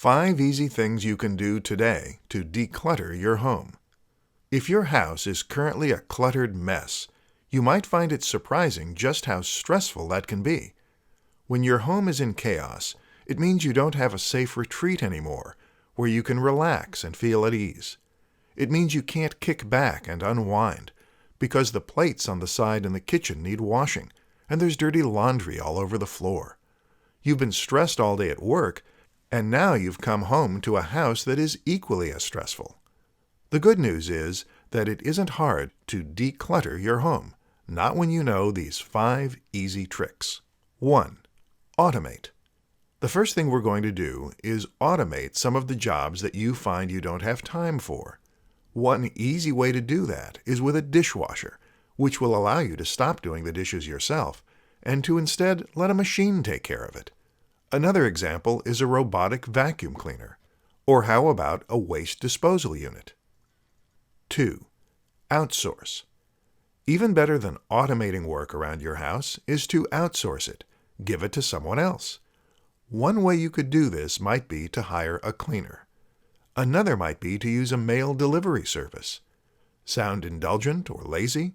5 easy things you can do today to declutter your home. If your house is currently a cluttered mess, you might find it surprising just how stressful that can be. When your home is in chaos, it means you don't have a safe retreat anymore, where you can relax and feel at ease. It means you can't kick back and unwind, because the plates on the side in the kitchen need washing, and there's dirty laundry all over the floor. You've been stressed all day at work, and now you've come home to a house that is equally as stressful. The good news is that it isn't hard to declutter your home, not when you know these 5 easy tricks. 1. Automate. The first thing we're going to do is automate some of the jobs that you find you don't have time for. One easy way to do that is with a dishwasher, which will allow you to stop doing the dishes yourself and to instead let a machine take care of it. Another example is a robotic vacuum cleaner. Or how about a waste disposal unit? 2. Outsource. Even better than automating work around your house is to outsource it. Give it to someone else. One way you could do this might be to hire a cleaner. Another might be to use a mail delivery service. Sound indulgent or lazy?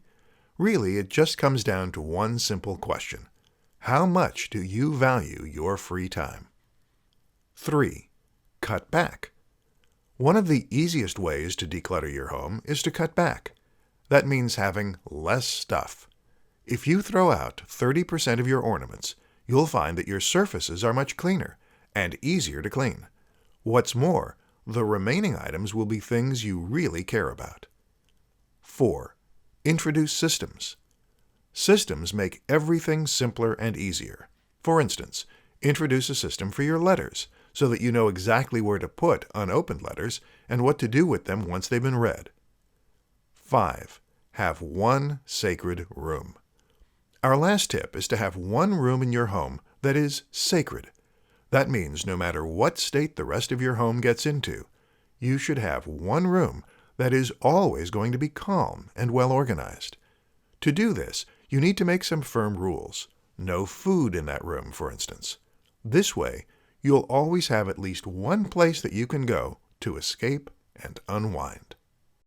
Really, it just comes down to one simple question. How much do you value your free time? 3. Cut back. One of the easiest ways to declutter your home is to cut back. That means having less stuff. If you throw out 30% of your ornaments, you'll find that your surfaces are much cleaner and easier to clean. What's more, the remaining items will be things you really care about. 4. Introduce systems. Systems make everything simpler and easier. For instance, introduce a system for your letters so that you know exactly where to put unopened letters and what to do with them once they've been read. 5. Have one sacred room. Our last tip is to have one room in your home that is sacred. That means no matter what state the rest of your home gets into, you should have one room that is always going to be calm and well organized. To do this, you need to make some firm rules. No food in that room, for instance. This way, you'll always have at least one place that you can go to escape and unwind.